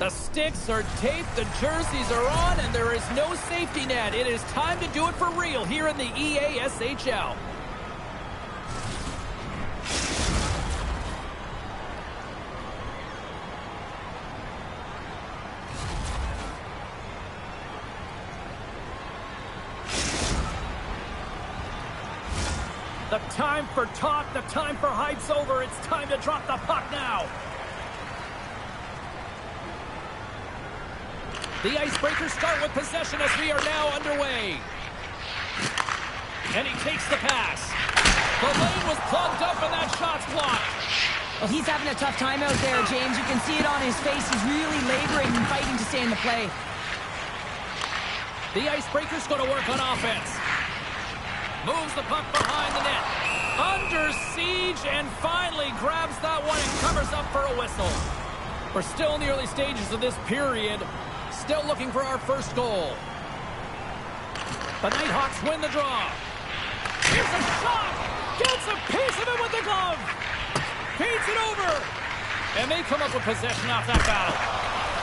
The sticks are taped, the jerseys are on, and there is no safety net. It is time to do it for real here in the EASHL. The time for talk, the time for hype's over. It's time to drop the puck now. The Icebreakers start with possession as we are now underway. And he takes the pass. The lane was plugged up and that shot's blocked. Well, he's having a tough time out there, James. You can see it on his face. He's really laboring and fighting to stay in the play. The Icebreakers going to work on offense. Moves the puck behind the net. Under siege and finally grabs that one and covers up for a whistle. We're still in the early stages of this period. Still looking for our first goal. The Nighthawks win the draw. Here's a shot. Gets a piece of it with the glove. Feeds it over. And they come up with possession off that battle.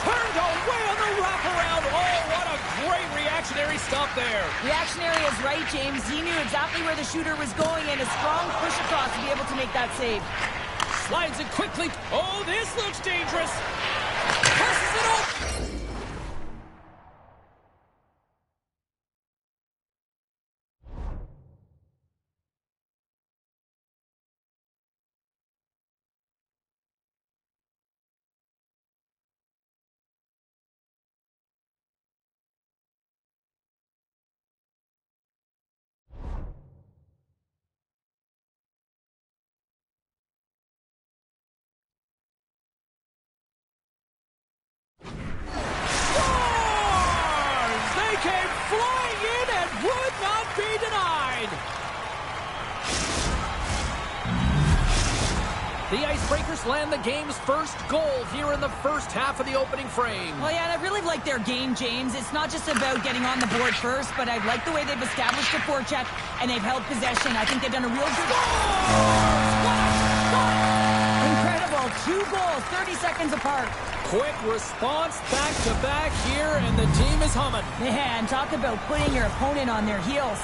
Turned away on the wraparound. Oh, what a great reactionary stop there. Reactionary is right, James. He knew exactly where the shooter was going and a strong push across to be able to make that save. Slides it quickly. Oh, this looks dangerous. Passes it off. The Icebreakers land the game's first goal here in the first half of the opening frame. Well, yeah, and I really like their game, James. It's not just about getting on the board first, but I like the way they've established a forecheck and they've held possession. I think they've done a real good Incredible. 2 goals, 30 seconds apart. Quick response, back-to-back here, and the team is humming. Man, talk about putting your opponent on their heels.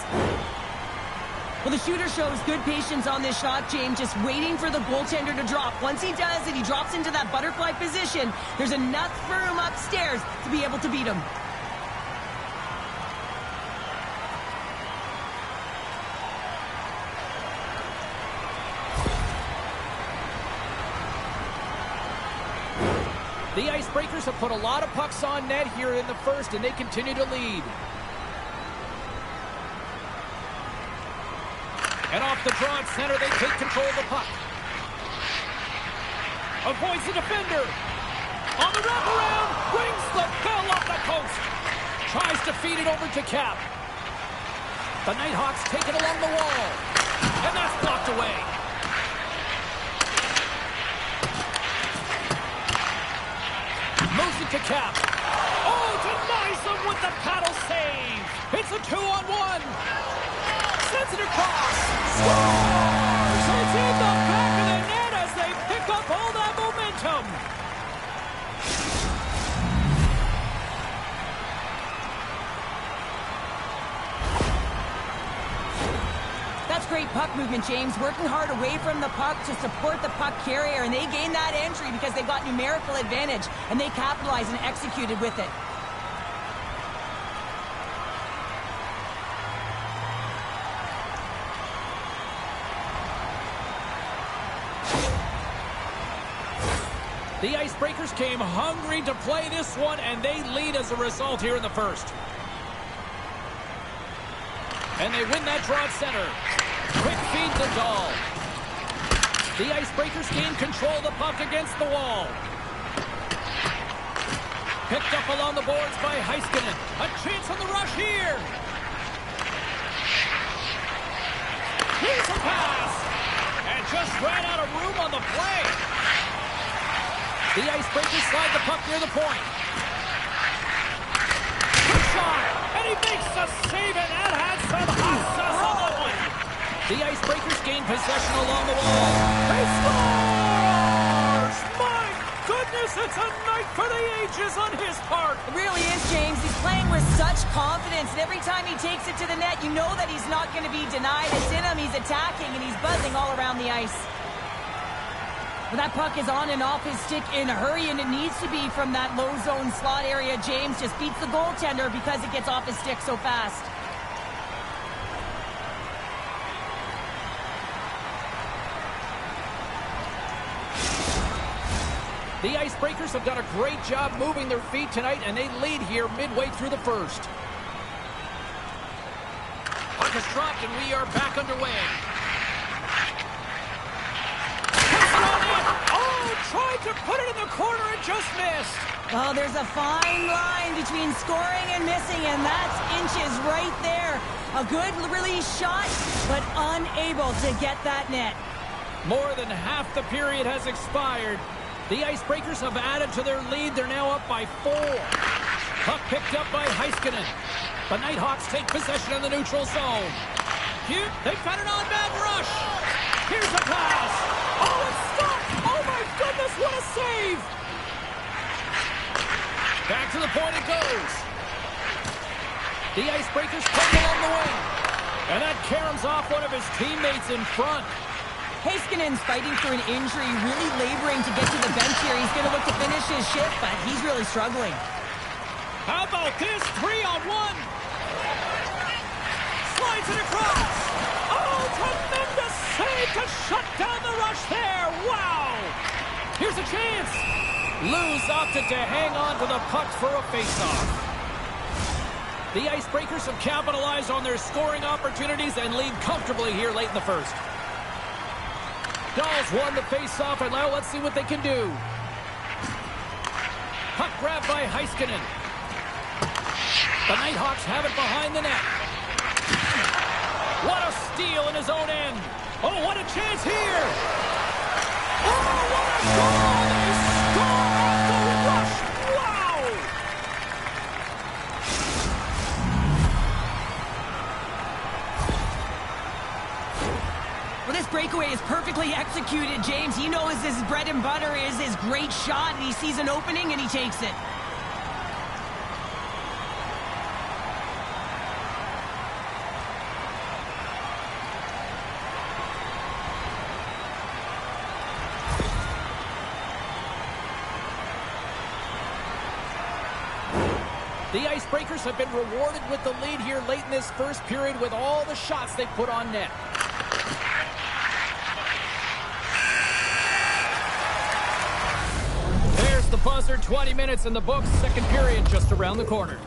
Well, the shooter shows good patience on this shot, James, just waiting for the goaltender to drop. Once he does it, he drops into that butterfly position. There's enough room upstairs to be able to beat him. The Icebreakers have put a lot of pucks on net here in the first, and they continue to lead. And off the draw at center, they take control of the puck. Avoids the defender. On the wraparound, brings the bell off the coast. Tries to feed it over to Cap. The Nighthawks take it along the wall. And that's blocked away. Moves it to Cap. Oh, denies him with the paddle save. It's a 2-on-1. Sends it across. Scores! It's in the back of the net as they pick up all that momentum. That's great puck movement, James. Working hard away from the puck to support the puck carrier, and they gained that entry because they got numerical advantage, and they capitalized and executed with it. The Icebreakers came hungry to play this one, and they lead as a result here in the first. And they win that draw at center. Quick feed to Dahl. The Icebreakers gain control of the puck against the wall. Picked up along the boards by Heiskanen. A chance on the rush here. Here's a pass. And just ran out of room on the play. The Icebreakers slide the puck near the point. Good shot, and he makes the save, and that had some hustle on the one. The Icebreakers gain possession along the wall. He scores! My goodness, it's a night for the ages on his part. It really is, James. He's playing with such confidence, and every time he takes it to the net, you know that he's not going to be denied. It's in him, he's attacking, and he's buzzing all around the ice. Well, that puck is on and off his stick in a hurry, and it needs to be from that low zone slot area. James just beats the goaltender because it gets off his stick so fast. The Icebreakers have done a great job moving their feet tonight, and they lead here midway through the first. Puck is dropped, and we are back underway. tried to put it in the corner and just missed. Oh, there's a fine line between scoring and missing, and that's inches right there. A good release shot, but unable to get that net. More than half the period has expired. The Icebreakers have added to their lead. They're now up by 4. Puck picked up by Heiskanen. The Nighthawks take possession in the neutral zone. Cute. They've got an on-man rush. Here's a pass. Oh, it's stopped. Oh, my goodness, what a save. Back to the point it goes. The Icebreakers play along the wing. And that caroms off one of his teammates in front. Heiskanen's fighting through an injury, really laboring to get to the bench here. He's going to look to finish his shift, but he's really struggling. How about this? 3-on-1. Slides it across. Oh, tremendous save to shut down the rush there. Wow. Here's a chance. Luz opted to hang on to the puck for a faceoff. The Icebreakers have capitalized on their scoring opportunities and lead comfortably here late in the first. Dolls won the face-off, and now let's see what they can do. Puck grabbed by Heiskanen. The Nighthawks have it behind the net. What a steal in his own end. Oh, what a chance here. Oh, what a goal. They score off the rush. Wow. Well, this breakaway is perfectly executed, James. He knows his bread and butter is his great shot, and he sees an opening, and he takes it. The Icebreakers have been rewarded with the lead here late in this first period with all the shots they put on net. There's the buzzer, 20 minutes in the books, second period just around the corner.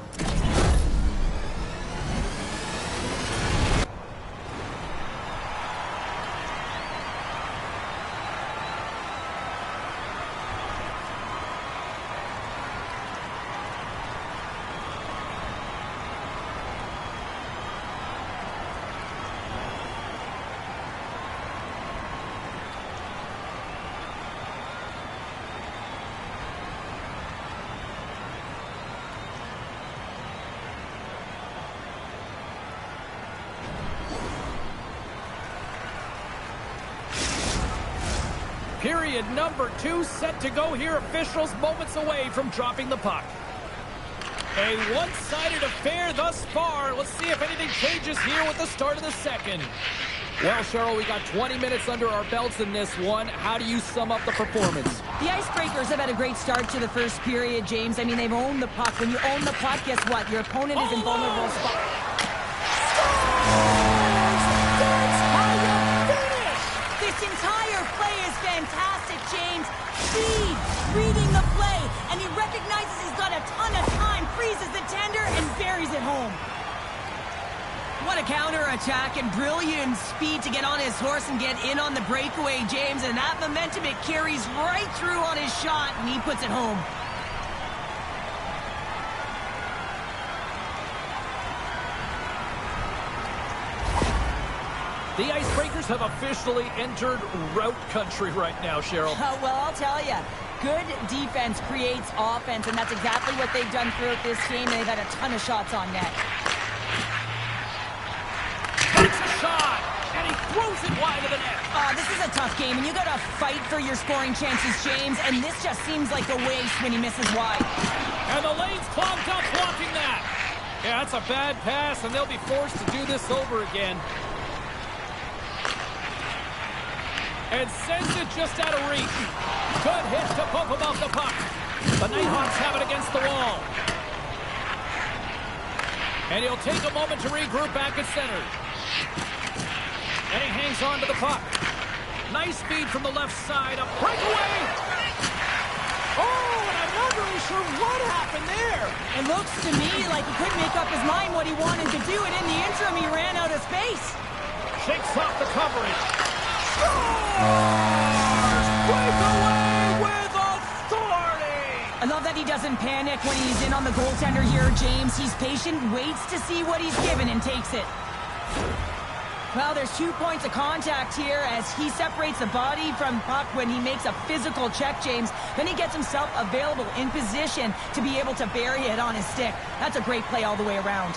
Period number 2 set to go here. Officials moments away from dropping the puck. A one-sided affair thus far. Let's see if anything changes here with the start of the second. Well, Cheryl, we got 20 minutes under our belts in this one. How do you sum up the performance? The Icebreakers have had a great start to the first period, James. I mean, they've owned the puck. When you own the puck, guess what? Your opponent is in vulnerable spot. This entire play is fantastic, James. Speed, reading the play, and he recognizes he's got a ton of time, freezes the tender, and buries it home. What a counter-attack and brilliant speed to get on his horse and get in on the breakaway, James. And that momentum, it carries right through on his shot, and he puts it home. The Icebreakers have officially entered rout country right now, Cheryl. Well, I'll tell you. Good defense creates offense, and that's exactly what they've done throughout this game. They've had a ton of shots on net. Takes a shot, and he throws it wide of the net. This is a tough game, and you got to fight for your scoring chances, James, and this just seems like a waste when he misses wide. And the lane's clogged up blocking that. Yeah, that's a bad pass, and they'll be forced to do this over again. And sends it just out of reach. Good hit to bump him off the puck. The Nighthawks have it against the wall. And he'll take a moment to regroup back at center. And he hangs on to the puck. Nice speed from the left side. A breakaway. Oh, and I'm not really sure what happened there. It looks to me like he couldn't make up his mind what he wanted to do, and in the interim, he ran out of space. Shakes off the coverage. Scores! Breakaway love that he doesn't panic when he's in on the goaltender here, James. He's patient, waits to see what he's given, and takes it. Well, there's 2 points of contact here as he separates the body from puck when he makes a physical check, James. Then he gets himself available in position to be able to bury it on his stick. That's a great play all the way around.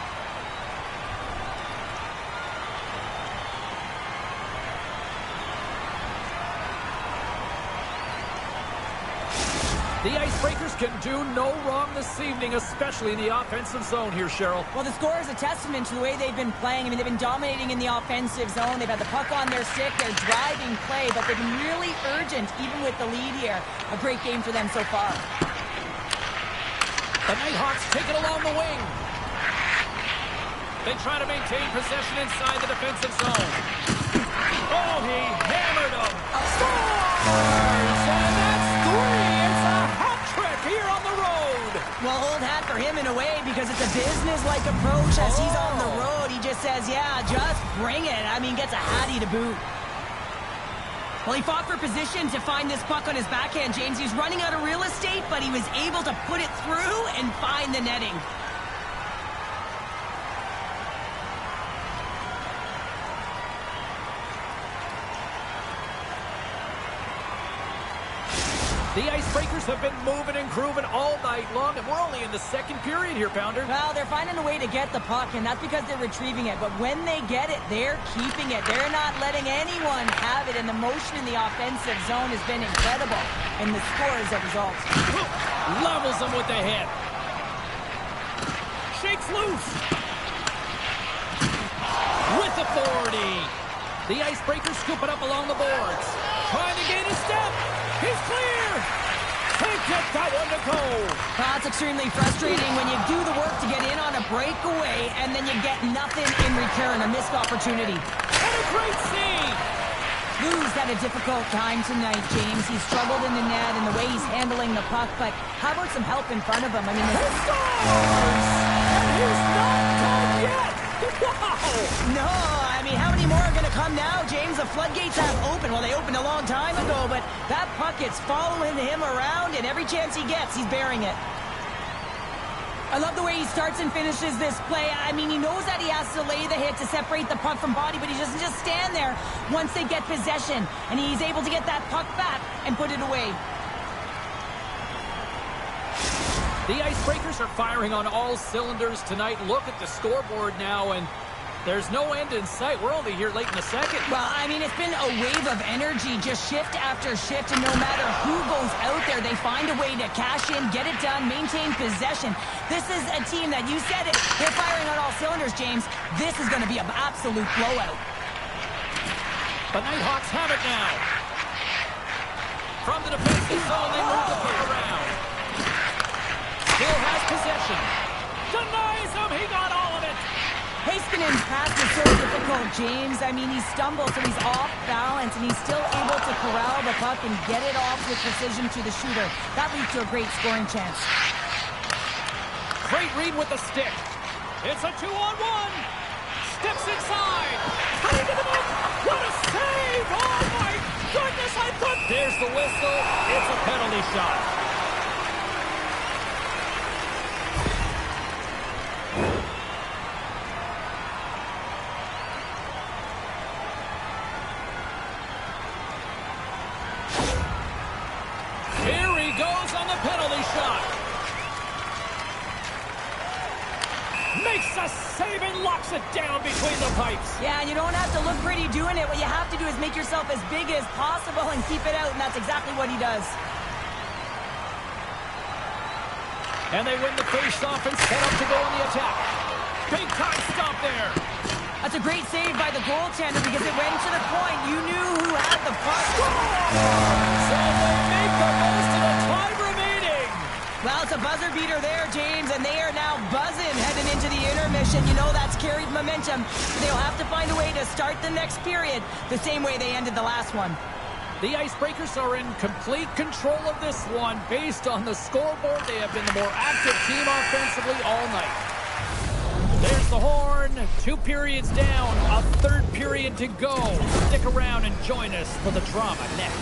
The Icebreakers can do no wrong this evening, especially in the offensive zone here, Cheryl. Well, the score is a testament to the way they've been playing. I mean, they've been dominating in the offensive zone. They've had the puck on their stick. They're driving play, but they've been really urgent, even with the lead here. A great game for them so far. The Nighthawks take it along the wing. They try to maintain possession inside the defensive zone. Oh, he hammered him. Scores! And that's 3. It's a hat trick here on the road. Well, old hat for him in a way because it's a business-like approach as he's on the road. He just says, yeah, just bring it. I mean, gets a hattie to boot. Well, he fought for position to find this puck on his backhand, James. He was running out of real estate, but he was able to put it through and find the netting. The Icebreakers have been moving and grooving all night long, and we're only in the second period here, Pounder. Well, they're finding a way to get the puck, and that's because they're retrieving it. But when they get it, they're keeping it. They're not letting anyone have it, and the motion in the offensive zone has been incredible. And the score is a result. Levels them with the hit. Shakes loose. With authority. The Icebreakers scoop it up along the boards. Trying to gain a step. He's clear. They get that one to go. That's extremely frustrating when you do the work to get in on a breakaway and then you get nothing in return, a missed opportunity. And a great save. Lou's had a difficult time tonight, James. He's struggled in the net and the way he's handling the puck, but how about some help in front of him? I mean, he scores! And he's not done yet. Wow! No, I mean, how many more are going to come now, James? The floodgates have opened. Well, they opened a long time ago, but that puck is following him around, and every chance he gets, he's bearing it. I love the way he starts and finishes this play. I mean, he knows that he has to lay the hit to separate the puck from body, but he doesn't just stand there once they get possession, and he's able to get that puck back and put it away. The Icebreakers are firing on all cylinders tonight. Look at the scoreboard now, and there's no end in sight. We're only here late in the second. Well, I mean, it's been a wave of energy, just shift after shift, and no matter who goes out there, they find a way to cash in, get it done, maintain possession. This is a team that, you said it, they're firing on all cylinders, James. This is going to be an absolute blowout. The Nighthawks have it now. From the defensive zone, they move the puck around. Still has possession. Denies him. He got all of it. Haskinen's pass is so difficult, James. I mean, he stumbles, so he's off balance, and he's still able to corral the puck and get it off with precision to the shooter. That leads to a great scoring chance. Great read with the stick. It's a 2-on-1. Steps inside. Cutting to the net. What a save. Oh, my goodness. I thought there's the whistle. It's a penalty shot. Makes a save and locks it down between the pipes. Yeah, and you don't have to look pretty doing it. What you have to do is make yourself as big as possible and keep it out, and that's exactly what he does. And they win the face-off and set up to go on the attack. Big time stop there. That's a great save by the goaltender because it went to the point. You knew who had the puck. So they make the most of the time remaining. Well, it's a buzzer beater there, James, and they are now buzzing heading into the intermission. You know that's carried momentum. They'll have to find a way to start the next period the same way they ended the last one. The Icebreakers are in complete control of this one. Based on the scoreboard, they have been the more active team offensively all night. There's the horn. 2 periods down. A 3rd period to go. Stick around and join us for the drama next.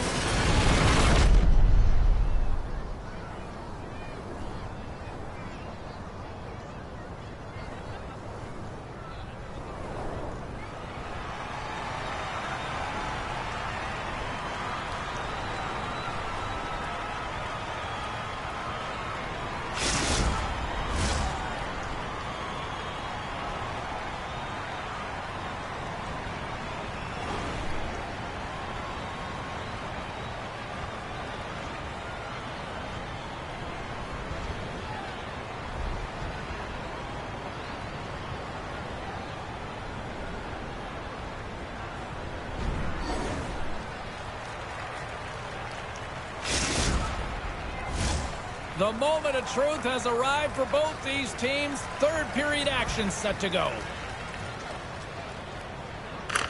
The moment of truth has arrived for both these teams. Third period action set to go.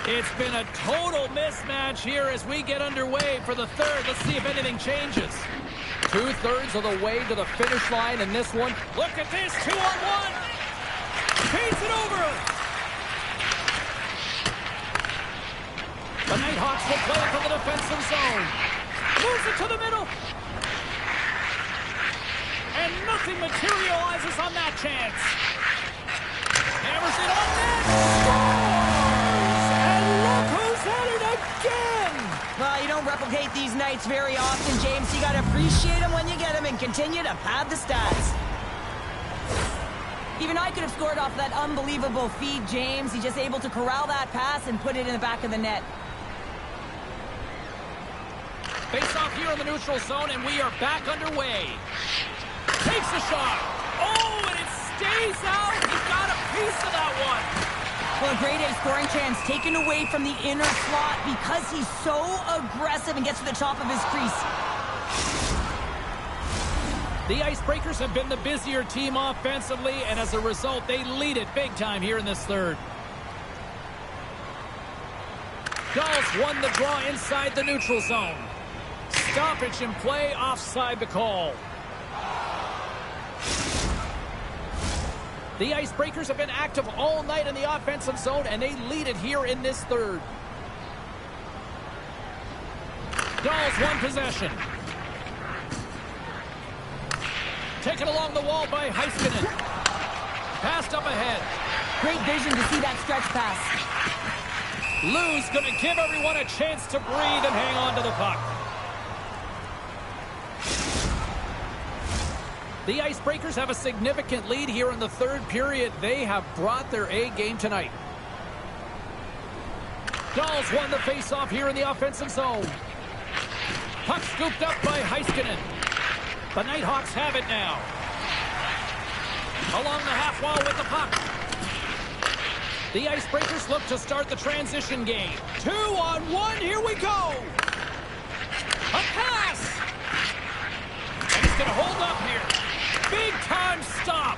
It's been a total mismatch here as we get underway for the third. Let's see if anything changes. 2/3 of the way to the finish line in this one. Look at this, 2-on-1. Paints it over. The Nighthawks will play it from the defensive zone. Moves it to the middle. And nothing materializes on that chance. Hammers it on net. Scores! And look who's at it again! Well, you don't replicate these nights very often, James. You got to appreciate them when you get them and continue to pad the stats. Even I could have scored off that unbelievable feed, James. He's just able to corral that pass and put it in the back of the net. Face off here in the neutral zone, and we are back underway. Takes a shot. Oh, and it stays out. He got a piece of that one. Well, a grade A scoring chance taken away from the inner slot because he's so aggressive and gets to the top of his crease. The Icebreakers have been the busier team offensively, and as a result, they lead it big time here in this third. Gulls won the draw inside the neutral zone. Stoppage in play, offside the call. The Icebreakers have been active all night in the offensive zone, and they lead it here in this third. Gulls won possession. Taken along the wall by Heiskanen. Passed up ahead. Great vision to see that stretch pass. Lou's going to give everyone a chance to breathe and hang on to the puck. The Icebreakers have a significant lead here in the third period. They have brought their A game tonight. Gulls won the faceoff here in the offensive zone. Puck scooped up by Heiskanen. The Nighthawks have it now. Along the half wall with the puck. The Icebreakers look to start the transition game. 2-on-1, here we go. A pass. And he's going to hold up here. Big time stop.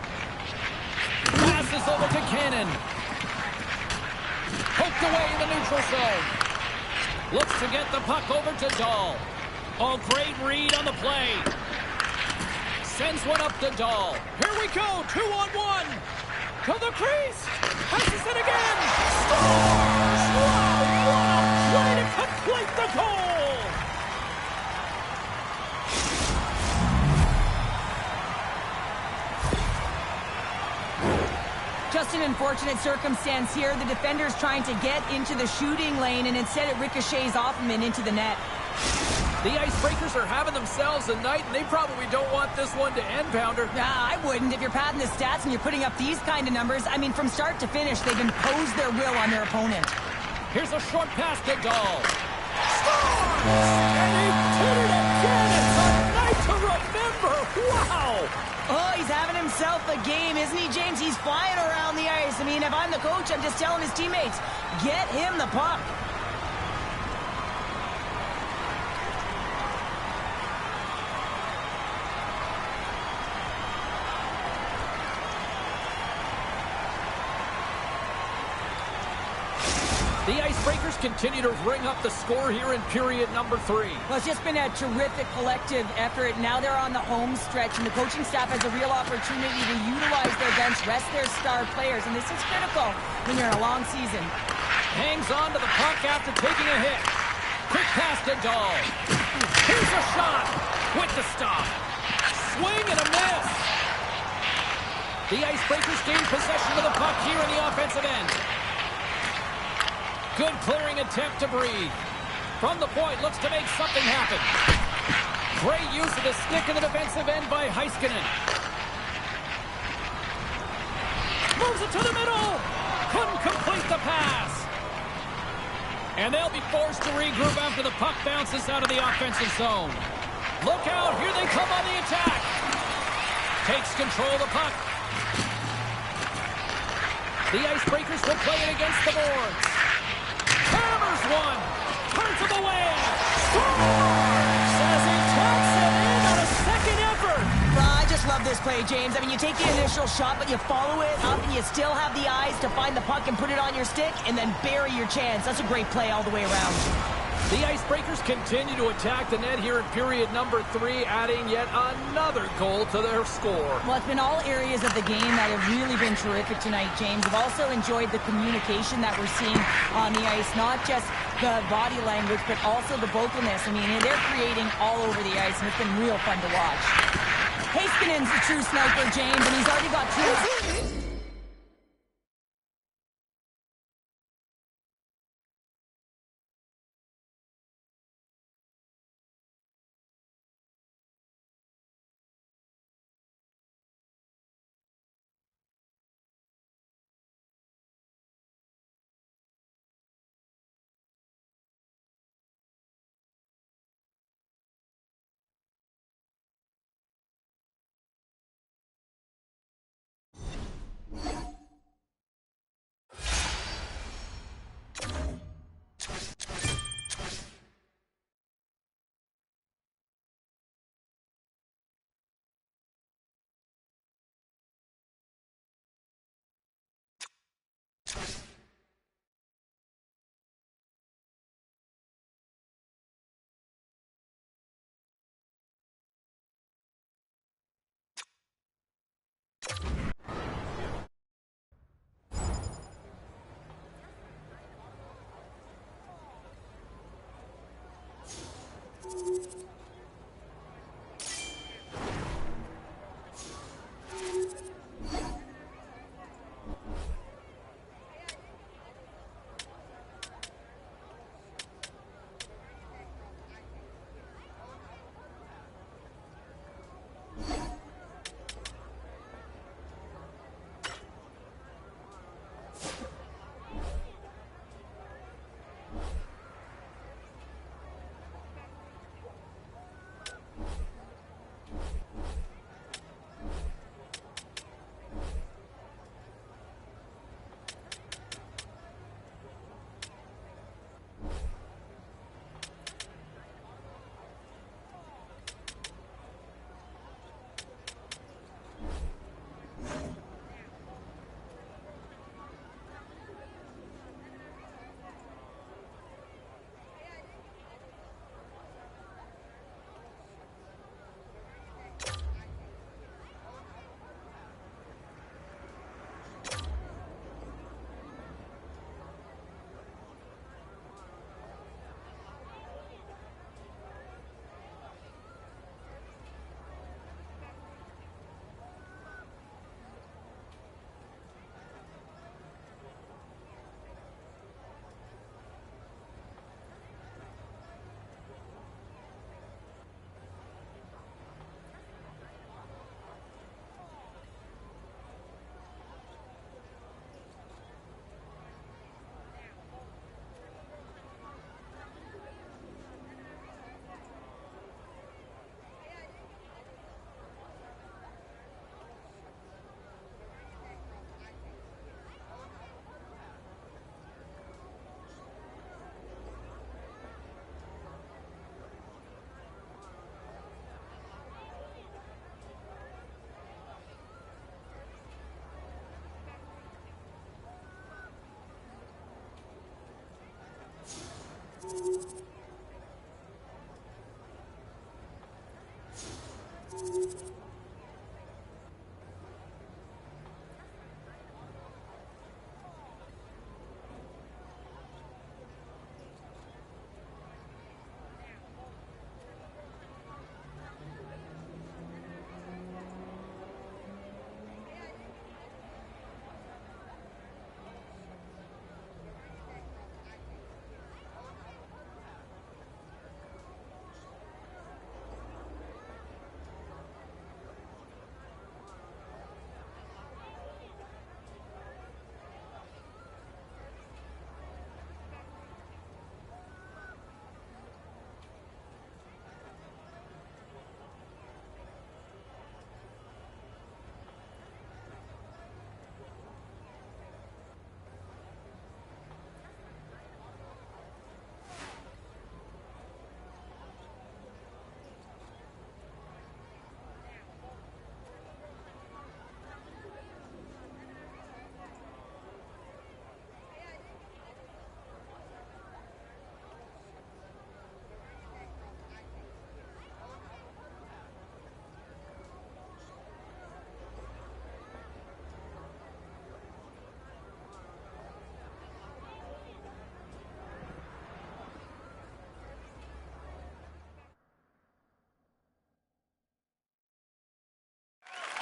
Passes over to Cannon. Poked away in the neutral zone. Looks to get the puck over to Dahl. Oh, great read on the play. Sends one up to Dahl. Here we go, 2-on-1. To the crease. Passes it again. Scores! Wow, what a play to complete the goal. Just an unfortunate circumstance here. The defender's trying to get into the shooting lane, and instead it ricochets off him and into the net. The Icebreakers are having themselves a night, and they probably don't want this one to end, Pounder. Nah, I wouldn't. If you're padding the stats and you're putting up these kind of numbers, I mean, from start to finish, they've imposed their will on their opponent. Here's a short pass to Dahl. Scores! And he did it again. It's a night to remember. Wow! Oh, he's having himself a game, isn't he, James? He's flying around the ice. I mean, if I'm the coach, I'm just telling his teammates, get him the puck. The Icebreakers continue to ring up the score here in period number 3. Well, it's just been a terrific collective effort. Now they're on the home stretch, and the coaching staff has a real opportunity to utilize their bench, rest their star players, and this is critical when you're in a long season. Hangs on to the puck after taking a hit. Quick pass to Dahl. Here's a shot with the stop. Swing and a miss. The Icebreakers gain possession of the puck here in the offensive end. Good clearing attempt to breathe. From the point, looks to make something happen. Great use of the stick in the defensive end by Heiskanen. Moves it to the middle. Couldn't complete the pass. And they'll be forced to regroup after the puck bounces out of the offensive zone. Look out, here they come on the attack. Takes control of the puck. The Icebreakers will play it against the boards. Hammers one. Turns to the wing. Scores! As he taps it in on a second effort. Well, much love this play, James. I mean, you take the initial shot, but you follow it up, and you still have the eyes to find the puck and put it on your stick, and then bury your chance. That's a great play all the way around. The Icebreakers continue to attack the net here in period number 3, adding yet another goal to their score. Well, it's been all areas of the game that have really been terrific tonight, James. I've also enjoyed the communication that we're seeing on the ice, not just the body language, but also the vocalness. I mean, they're creating all over the ice, and it's been real fun to watch. Heiskanen's the true sniper, James, and he's already got 2.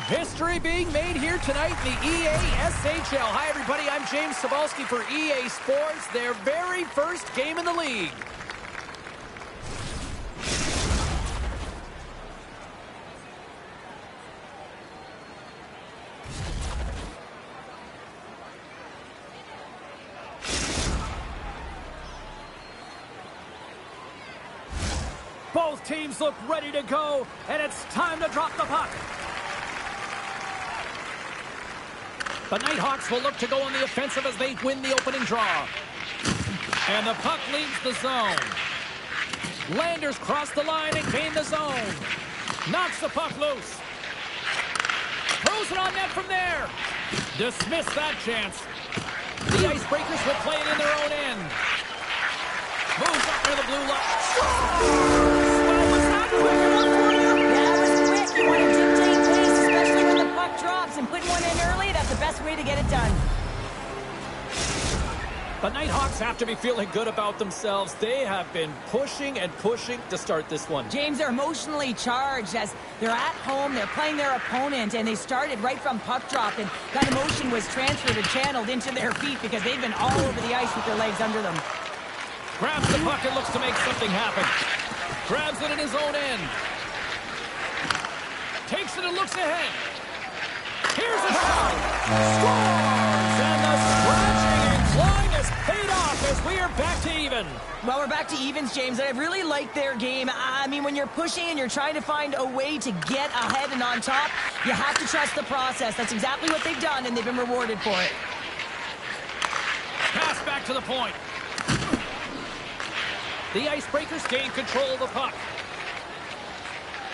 History being made here tonight in the EA SHL. Hi, everybody. I'm James Cebulski for EA Sports, their very first game in the league. Both teams look ready to go, and it's time to drop the puck. The Nighthawks will look to go on the offensive as they win the opening draw. And the puck leaves the zone. Landers cross the line and gain the zone. Knocks the puck loose. Throws it on net from there. Dismiss that chance. The Icebreakers will play it in their own end. Moves up near the blue line. Well, was that quick enough for you? That was quick. You want to dictate pace, especially when the puck drops, and putting one in early, that's the best way to get it done. The Nighthawks have to be feeling good about themselves. They have been pushing and pushing to start this one. James, they're emotionally charged as they're at home, they're playing their opponent, and they started right from puck drop, and that emotion was transferred and channeled into their feet because they've been all over the ice with their legs under them. Grabs the puck and looks to make something happen. Grabs it in his own end. Takes it and looks ahead. Here's a shot. Scores! And the scratching and clawing has paid off as we are back to even. Well, we're back to evens, James, and I really like their game. I mean, when you're pushing and you're trying to find a way to get ahead and on top, you have to trust the process. That's exactly what they've done, and they've been rewarded for it. Pass back to the point. The Icebreakers gain control of the puck.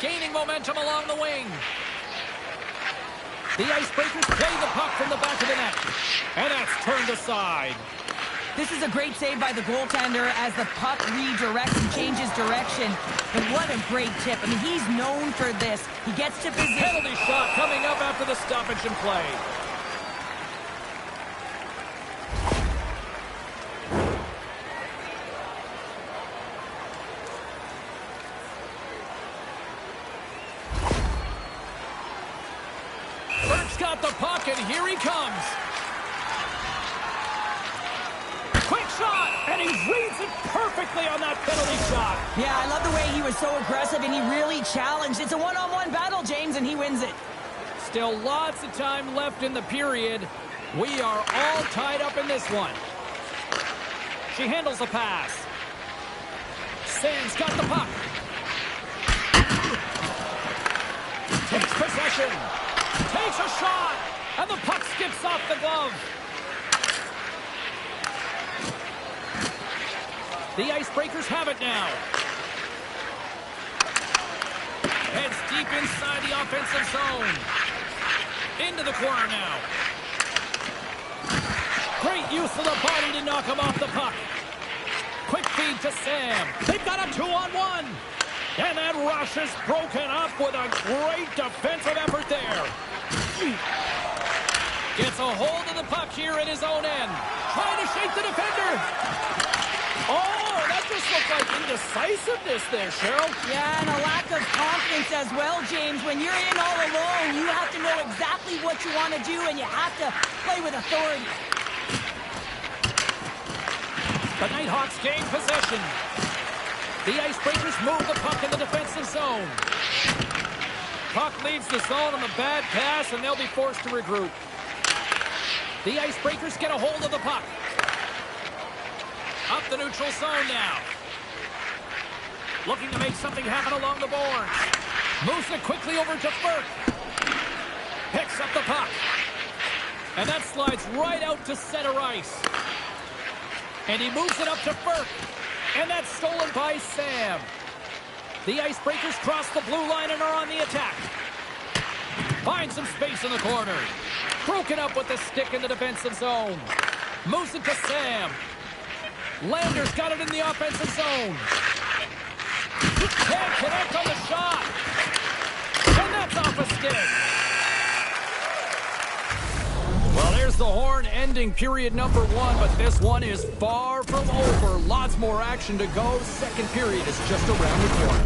Gaining momentum along the wing. The Icebreakers play the puck from the back of the net. And that's turned aside. This is a great save by the goaltender as the puck redirects and changes direction. But what a great tip. I mean, he's known for this. He gets to position. Penalty shot coming up after the stoppage in play. Got the puck, and here he comes. Quick shot, and he reads it perfectly on that penalty shot. Yeah, I love the way he was so aggressive, and he really challenged. It's a one-on-one battle, James, and he wins it. Still lots of time left in the period. We are all tied up in this one. She handles the pass. Sam's got the puck. Takes possession. Takes a shot, and the puck skips off the glove. The Icebreakers have it now. Heads deep inside the offensive zone. Into the corner now. Great use of the body to knock him off the puck. Quick feed to Sam. They've got a 2-on-1. And that rush is broken up with a great defensive effort there. Gets a hold of the puck here in his own end. Trying to shake the defender. Oh, that just looked like indecisiveness there, Cheryl. Yeah, and a lack of confidence as well, James. When you're in all alone, you have to know exactly what you want to do, and you have to play with authority. The Nighthawks gain possession. The Icebreakers move the puck in the defensive zone. Puck leaves the zone on the bad pass, and they'll be forced to regroup. The Icebreakers get a hold of the puck. Up the neutral zone now. Looking to make something happen along the boards. Moves it quickly over to Burke. Picks up the puck. And that slides right out to center ice. And he moves it up to Burke. And that's stolen by Sam. The Icebreakers cross the blue line and are on the attack. Find some space in the corner. Broken up with the stick in the defensive zone. Moves it to Sam. Landers got it in the offensive zone. Can't connect on the shot. And that's off a stick. Well, there's the horn ending period number 1, but this one is far from over. Lots more action to go. Second period is just around the corner.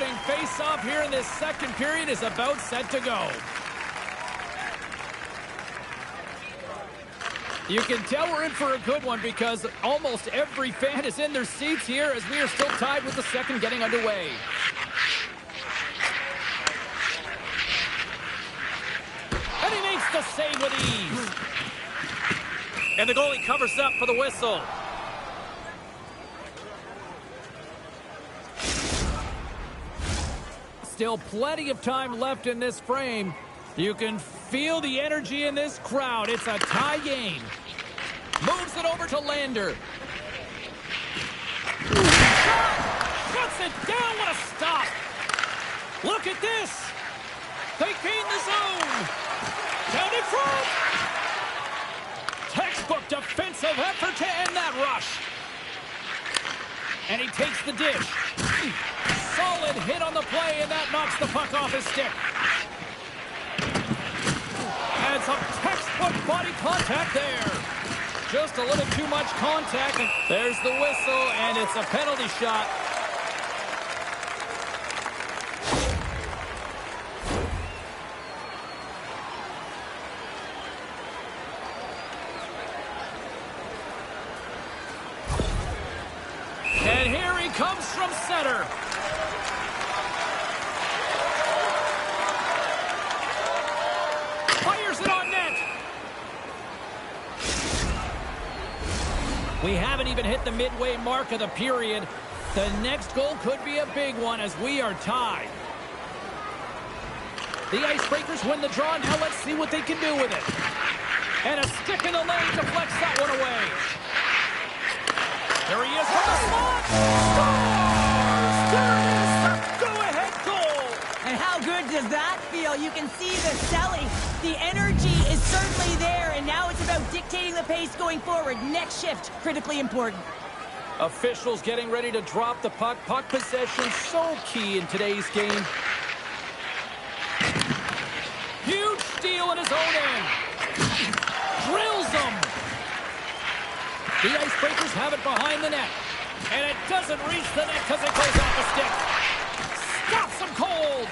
scoring face-off here in this second period is about set to go. You can tell we're in for a good one because almost every fan is in their seats here as we are still tied with the second getting underway. And he makes the save with ease. And the goalie covers up for the whistle. Still plenty of time left in this frame. You can feel the energy in this crowd. It's a tie game. Moves it over to Lander. Shuts it down. What a stop. Look at this. They gain the zone. Down in front. Textbook defensive effort to end that rush. And he takes the dish. Solid hit on the play, and that knocks the puck off his stick. And some textbook body contact there. Just a little too much contact. And there's the whistle, and it's a penalty shot. And here he comes from center. Fires it on net. We haven't even hit the midway mark of the period. The next goal could be a big one as we are tied. The Icebreakers win the draw. Now let's see what they can do with it. And a stick in the lane deflects that one away. There he is from the slot. Scores! There it is, the go-ahead goal. And how good does that feel? You can see the selling. The energy is certainly there, and now it's about dictating the pace going forward. Next shift, critically important. Officials getting ready to drop the puck. Puck possession so key in today's game. Huge steal in his own end. Drills him. The Icebreakers have it behind the net. And it doesn't reach the net because it goes off the stick. Stops him cold.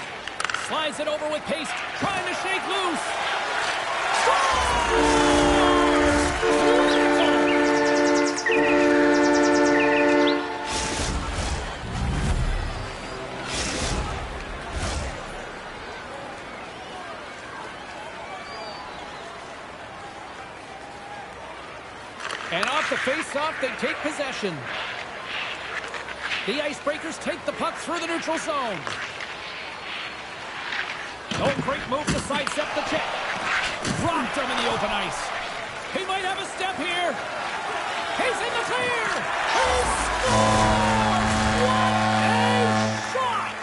Slides it over with pace, trying to shake loose. And off the face-off, they take possession. The Icebreakers take the puck through the neutral zone. Oh, great move to sidestep the check. Dropped him in the open ice. He might have a step here. He's in the clear. He scores! What a shot!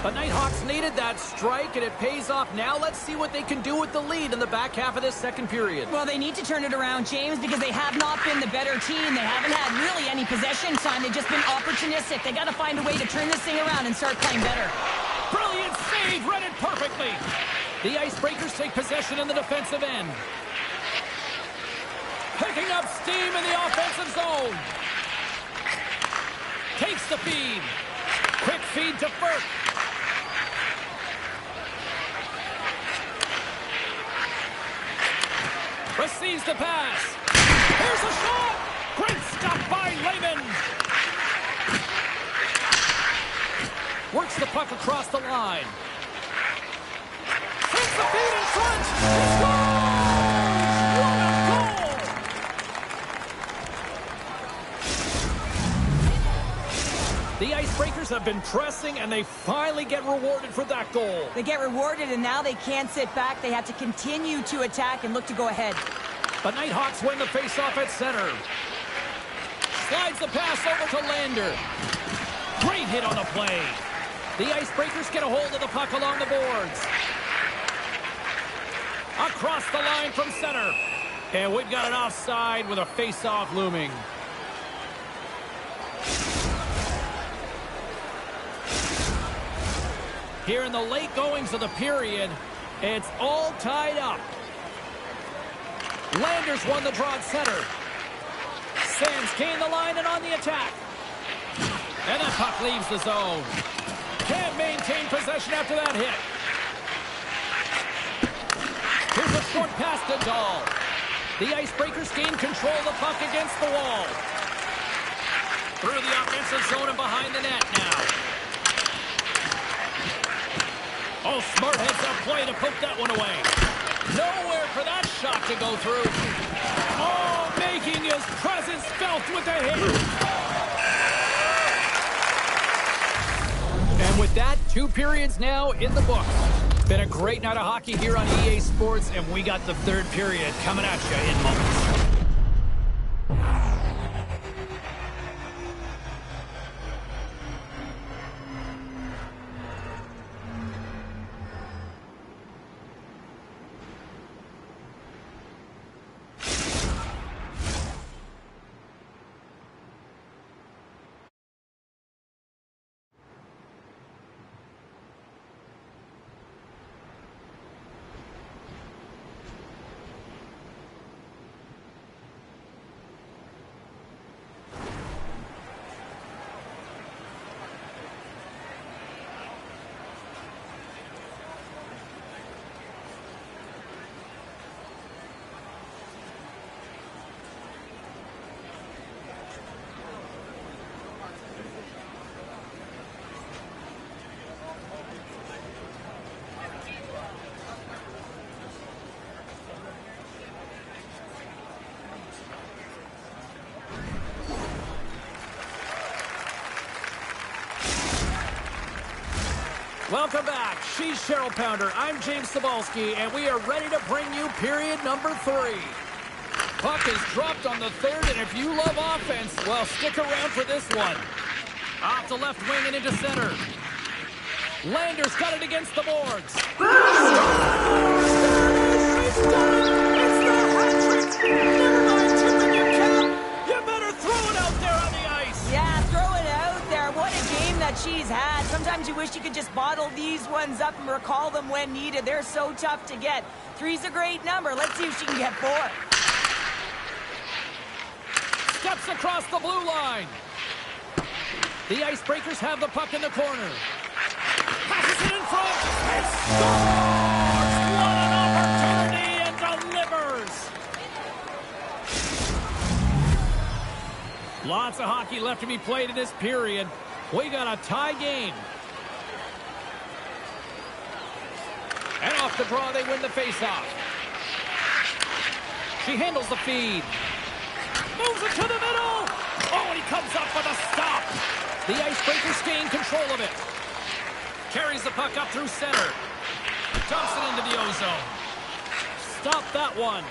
The Nighthawks needed that strike, and it pays off. Now let's see what they can do with the lead in the back half of this second period. Well, they need to turn it around, James, because they have not been the better team. They haven't had really any possession time. They've just been opportunistic. They got to find a way to turn this thing around and start playing better. Brilliant save, read it perfectly. The Icebreakers take possession in the defensive end. Picking up steam in the offensive zone. Takes the feed. Quick feed to Burke. Receives the pass. Here's a shot. Great stop by Lehman. Works the puck across the line. Takes the feed in front. He scores! What a goal! The Icebreakers have been pressing, and they finally get rewarded for that goal. They get rewarded, and now they can't sit back. They have to continue to attack and look to go ahead. The Nighthawks win the faceoff at center. Slides the pass over to Lander. Great hit on the play. The Icebreakers get a hold of the puck along the boards. Across the line from center. And we've got an offside with a faceoff looming. Here in the late goings of the period, it's all tied up. Landers won the draw at center. Sands gain the line and on the attack. And that puck leaves the zone. Can't maintain possession after that hit. Here's a short pass to Dahl. The Icebreakers gain control of the puck against the wall. Through the offensive zone and behind the net now. Oh, smart heads-up play to poke that one away. Nowhere for that shot to go through. Oh, making his presence felt with the hit. And with that, 2 periods now in the books. Been a great night of hockey here on EA Sports, and we got the 3rd period coming at you in moments. Welcome back. She's Cheryl Pounder. I'm James Cebulski, and we are ready to bring you period number 3. Puck is dropped on the 3rd, and if you love offense, well, stick around for this one. Off the left wing and into center. Landers got it against the boards. She's done it! It's the hat-trick! Never mind tipping your cap! You better throw it out there on the ice! Yeah, throw it out there. What a game that she's had. Sometimes you wish you could just bottle these ones up and recall them when needed. They're so tough to get. 3's a great number. Let's see if she can get 4. Steps across the blue line. The Icebreakers have the puck in the corner. Passes it in front. And scores! What an opportunity, and delivers! Lots of hockey left to be played in this period. We got a tie game. And off the draw, they win the faceoff. She handles the feed. Moves it to the middle. Oh, and he comes up with a stop. The Icebreakers gain control of it. Carries the puck up through center. Dumps it into the ozone. Stop that one.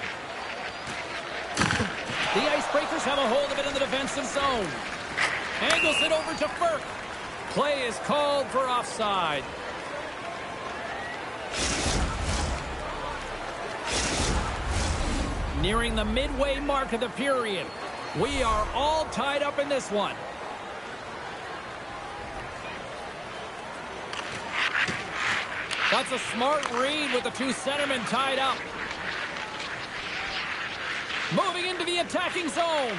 The Icebreakers have a hold of it in the defensive zone. Angles it over to Ferk. Play is called for offside. Nearing the midway mark of the period. We are all tied up in this one. That's a smart read with the 2 centermen tied up. Moving into the attacking zone.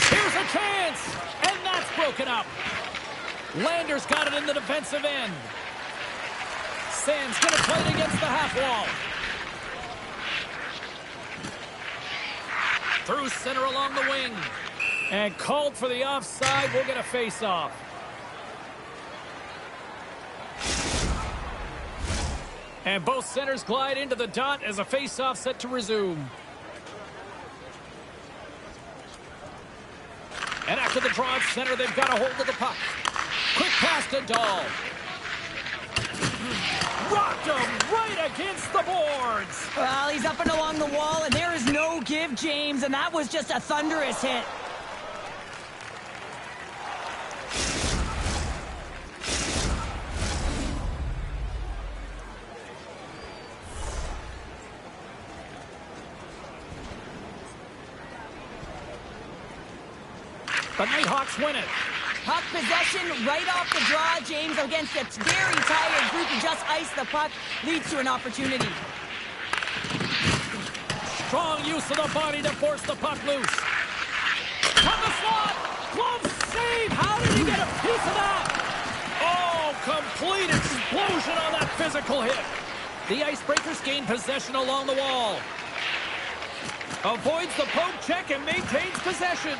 Here's a chance, and that's broken up. Landers got it in the defensive end. Sands gonna play it against the half wall. Through center along the wing. And called for the offside. We'll get a face-off. And both centers glide into the dot as a face-off set to resume. And after the draw at center, they've got a hold of the puck. Quick pass to Dahl. Rocked him right against the boards. Well, he's up and along the wall, and there is no give, James, and that was just a thunderous hit. The Nighthawks win it. Puck possession right off the draw, James, against a very tired group who just iced the puck, leads to an opportunity. Strong use of the body to force the puck loose. From the slot. Glove save. How did he get a piece of that? Oh, complete explosion on that physical hit. The Icebreakers gain possession along the wall. Avoids the poke check and maintains possession.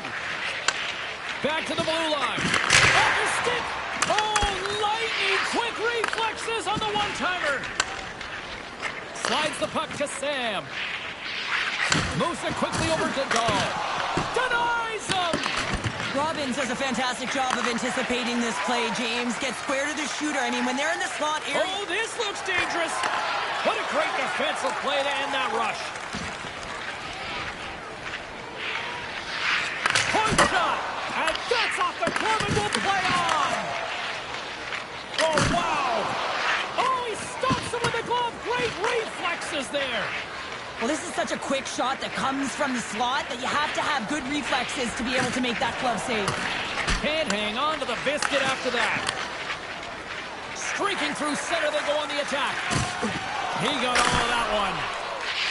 Back to the blue line. Off the stick. Oh, lightning quick reflexes on the one-timer. Slides the puck to Sam. Moves it quickly over to Dahl. Denies him. Robbins does a fantastic job of anticipating this play, James. Gets square to the shooter. I mean, when they're in the slot area... Oh, this looks dangerous. What a great defensive play to end that rush. Point shot. And that's off the glove and will play on. Oh, wow. Oh, he stops him with the glove. Great reflexes there. Well, this is such a quick shot that comes from the slot that you have to have good reflexes to be able to make that glove save. Can't hang on to the biscuit after that. Streaking through center, they go on the attack. He got all of that one.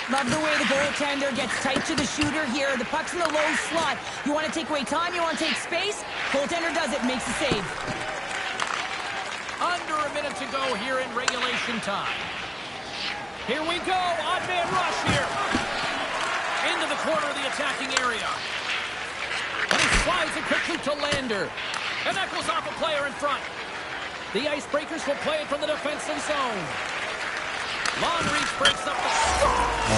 Love the way the goaltender gets tight to the shooter here. The puck's in the low slot. You want to take away time, you want to take space. Goaltender does it, makes the save. Under a minute to go here in regulation time. Here we go, odd man rush here. Into the corner of the attacking area. And he slides it quickly to Lander. And that goes off a player in front. The Icebreakers will play it from the defensive zone. Long reach breaks up the scores!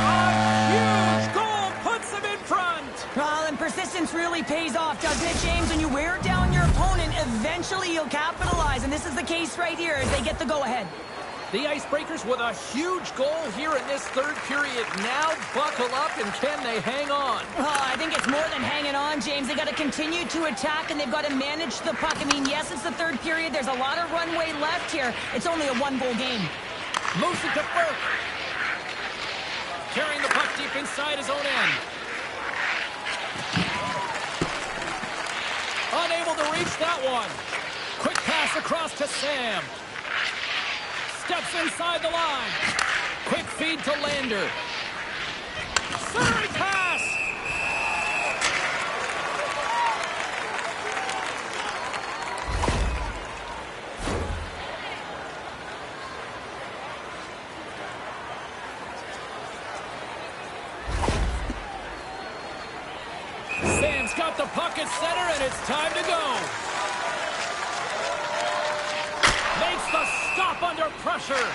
A huge goal puts him in front. Well, and persistence really pays off, doesn't it, James? When you wear down your opponent, eventually you'll capitalize. And this is the case right here as they get the go-ahead. The Icebreakers with a huge goal here in this third period. Now buckle up, and can they hang on? Oh, I think it's more than hanging on, James. They got to continue to attack, and they've got to manage the puck. I mean, yes, it's the third period. There's a lot of runway left here. It's only a one-goal game. Moves it to Burke. Carrying the puck deep inside his own end. Unable to reach that one. Quick pass across to Sam. Steps inside the line. Quick feed to Lander. Centering pass. Sam's got the puck at center, and it's time to go. Makes the stop under pressure.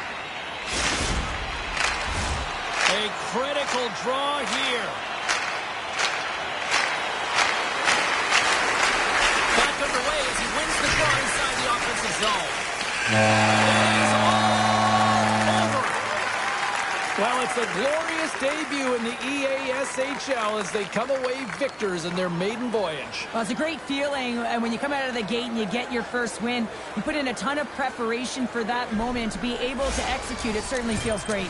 A critical draw here. Back underway as he wins the draw inside the offensive zone. It is all over. Well, it's a glorious debut in the EASHL as they come away victors in their maiden voyage. Well, it's a great feeling when you come out of the gate and you get your first win. You put in a ton of preparation for that moment. To be able to execute it certainly feels great.